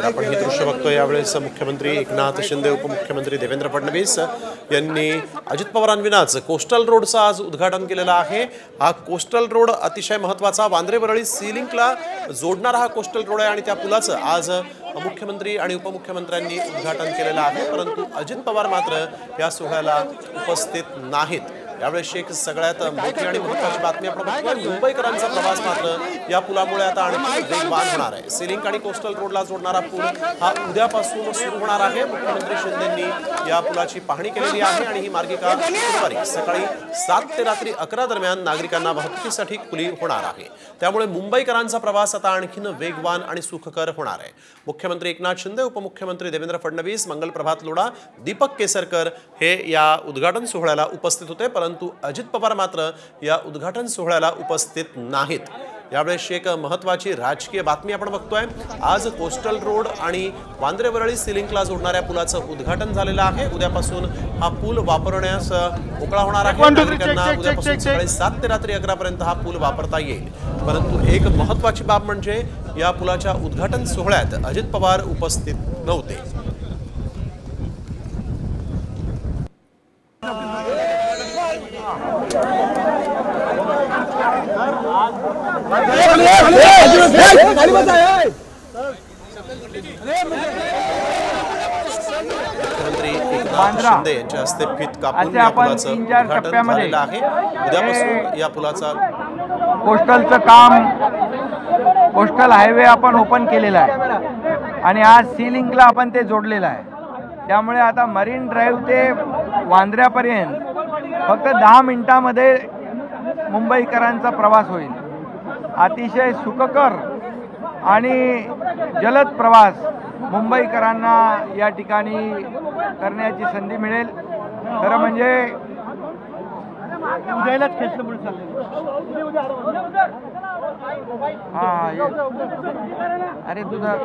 तर आपण हे दृश्य बघतोय यावेळेस मुख्यमंत्री एकनाथ शिंदे उपमुख्यमंत्री देवेंद्र फडणवीस यांनी अजित पवारांविनाच कोस्टल रोडचा आज उद्घाटन केलेला आहे। हा कोस्टल रोड अतिशय महत्त्वाचा वांद्रे वरळी सी लिंकला जोडणारा हा कोस्टल रोड आहे आणि त्या पुलाचं आज मुख्यमंत्री आणि उपमुख्यमंत्र्यांनी उद्घाटन केलेलं आहे। परंतु अजित पवार मात्र या सोहळ्याला उपस्थित नाहीत। यावेळेस एक सगळ्यात मोठी आणि महत्त्वाची बातमी आपण बघतोय, मुंबईकरांचा प्रवास मात्र या पुलामुळे आता आणखी वेगवान होणार आहे। सी लिंक आणि कोस्टल रोडला जोडणारा पूल हा उद्यापासून सुरू होणार आहे। मुख्यमंत्री शिंदेंनी या पुलाची पाहणी केलेली आहे आणि ही मार्गिका शुक्रवारी सकाळी 7 ते रात्री 11 दरम्यान नागरिकांना वाहतुकीसाठी खुली होणार आहे। त्यामुळे मुंबईकरांचा प्रवास आता आणखीन वेगवान आणि सुखकर होणार आहे। मुख्यमंत्री एकनाथ शिंदे उपमुख्यमंत्री देवेंद्र फडणवीस मंगलप्रभात लोढा दीपक केसरकर हे या उद्घाटन सोहळ्याला उपस्थित होते, परंतु अजित पवार मात्र या उद्घाटन सोहळ्याला उपस्थित नाहीत। यावेळेस एक महत्त्वाची राजकीय बातमी आपण बघतोय, आज कोस्टल रोड आणि वांद्रे वरळी सी लिंकला जोडणाऱ्या पुलाचं उद्घाटन झालेलं आहे। उद्यापासून हा पूल वापरण्यास मोकळा होणार आहे। नागरिकांना उद्यापासून सकाळी 7 ते रात्री 11 पर्यंत हा पूल वापरता येईल। परंतु एक महत्त्वाची बाब म्हणजे या पुलाच्या उद्घाटन सोहळ्यात अजित पवार उपस्थित नव्हते। मुख्यमंत्री एकनाथ शिंदे यांच्या हस्ते फीत कापून या पुलाचं उद्घाटन झालेलं आहे। उद्यापासून या पुलाचा कोस्टलचं काम कोस्टल हायवे आपण ओपन केलेला आहे आणि आज सी लिंकला आपण ते जोडलेलं आहे। त्यामुळे आता मरीन ड्राईव्ह ते वांद्र्यापर्यंत फक्त 10 मिनिटांमध्ये मुंबईकरांचा प्रवास होईल। अतिशय सुखकर आणि जलद प्रवास मुंबईकरांना या ठिकाणी करण्याची संधी मिळेल। खरं म्हणजे उद्यालाच खेचलं म्हणून अरे तुझा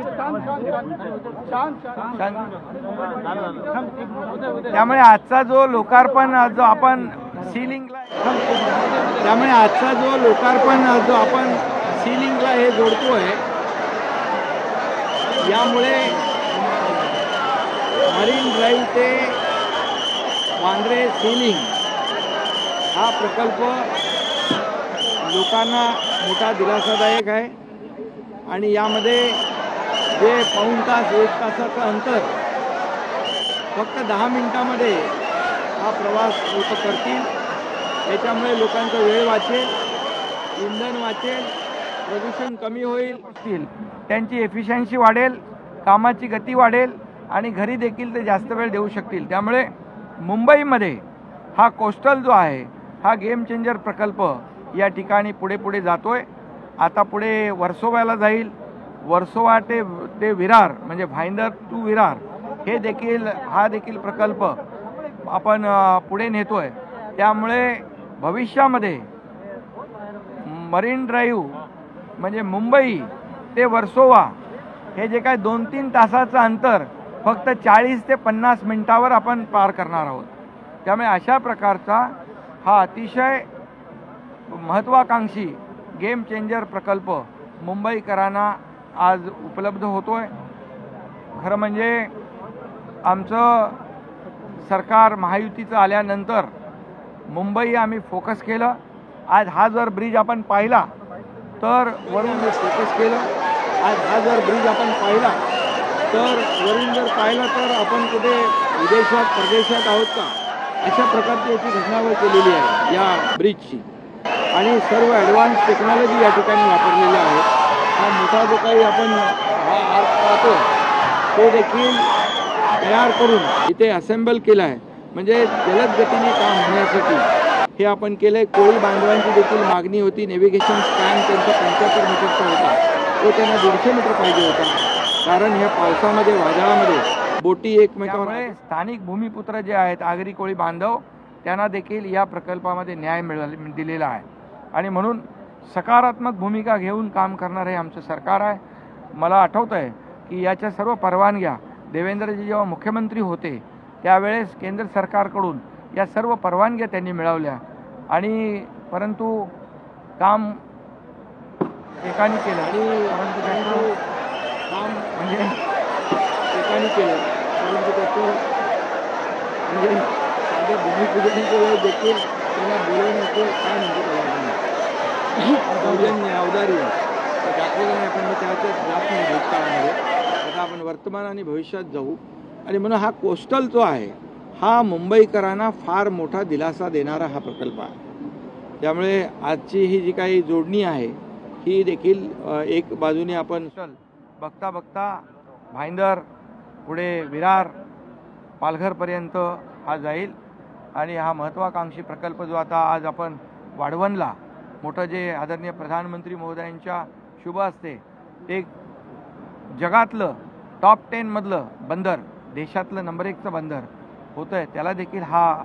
त्यामुळे आजचा जो लोकार्पण जो आपण सी लिंकला सी लिंकला हे जोडतोय, यामुळे मरीन ड्राईव्ह ते वांद्रे सी लिंक हा प्रकल्प लोकांना मोठा दिलासादायक आहे आणि यामध्ये जे पाऊण तास 1 तासाचं अंतर फक्त 10 मिनिटांमध्ये हा प्रवास लोक करतील। त्याच्यामुळे लोकांचा वेळ वाचेल, इंधन वाचेल, प्रदूषण कमी होईल, त्यांची एफिशियन्सी वाढेल, कामाची गती वाढेल आणि घरी देखील ते जास्त वेळ देऊ शकतील। त्यामुळे मुंबईमध्ये हा कोस्टल जो आहे हा गेम चेंजर प्रकल्प या ठिकाणी पुढे जातोय। आता पुढे वर्सोव्याला जाईल, वर्सोवा ते विरार म्हणजे भाईंदर टू विरार हा देखील प्रकल्प आपण पुढे नेतोय। त्यामुळे भविष्यामध्ये मरीन ड्राईव्ह म्हणजे मुंबई ते वर्सोवा हे जे काय 2-3 तासाचं अंतर फक्त 40 ते 50 मिनिटावर आपण पार करणार आहोत। त्यामुळे अशा प्रकारचा हा अतिशय महत्त्वाकांक्षी गेम चेंजर प्रकल्प मुंबईकरांना आज उपलब्ध होतोय। खरं म्हणजे आमचं सरकार महायुतीचं आल्यानंतर मुंबई आम्ही फोकस केलं। आज हा जर ब्रिज आपण पाहिला तर वरून फोकस केलं, आज हा जर ब्रिज आपण पाहिला तर वरून जर पाहिला तर आपण कुठे विदेशात परदेशात आहोत का, अशा प्रकारची याची घटनावळ केलेली आहे या ब्रिजची आणि सर्व ॲडव्हान्स टेक्नॉलॉजी या ठिकाणी वापरलेली आहे। हा मोठा जो काही आपण हा आर्क पाहतो तो देखील तयार करून इथे असेंबल केला आहे, म्हणजे जलद गतीने काम होण्यासाठी हे आपण केलं आहे। कोळी बांधवांची देखील मागणी होती, नेव्हिगेशन स्पॅन त्यांचा 75 मीटरचा होता, तो त्यांना 150 मीटर पाहिजे होता, कारण ह्या पावसामध्ये वादळामध्ये बोटी एकमेकांवर। स्थानिक भूमिपुत्र जे आहेत आगरी कोळी बांधव त्यांना देखील या प्रकल्पामध्ये न्याय दिलेला आहे आणि म्हणून सकारात्मक भूमिका घेऊन काम करणारे आमचं सरकार आहे। मला आठवतं आहे की याच्या सर्व परवानग्या देवेंद्रजी जेव्हा मुख्यमंत्री होते त्यावेळेस केंद्र सरकारकडून या सर्व परवानग्या त्यांनी मिळवल्या आणि परंतु काम एकाने केलं, परंतु काम म्हणजे लोकांनी केलं, परंतु त्याचं म्हणजे साध्या भूमिपूजनाच्या वेळेस देखील त्यांना बोलवण्याचं काय म्हणतो सौजन्य अवधारी दाखवलं नाही, पण मी त्याच्यात जात नाही भूतकाळामध्ये. आता आपण वर्तमान आणि भविष्यात जाऊ. आणि म्हणून हा कोस्टल जो आहे हा मुंबईकरांना फार मोठा दिलासा देणारा हा प्रकल्प आहे. त्यामुळे आजची ही जी काही जोडणी आहे ही देखील एक बाजूने आपण बघता बघता भाईंदर, पुढे विरार, पालघरपर्यंत हा जाईल. आणि हा महत्त्वाकांक्षी प्रकल्प जो आता आज आपण वाढवणला मोठं जे आदरणीय प्रधानमंत्री महोदयांच्या शुभ हस्ते एक जगातलं टॉप 10 मधलं बंदर, देशातलं नंबर 1चं बंदर होतं आहे, त्याला देखील हा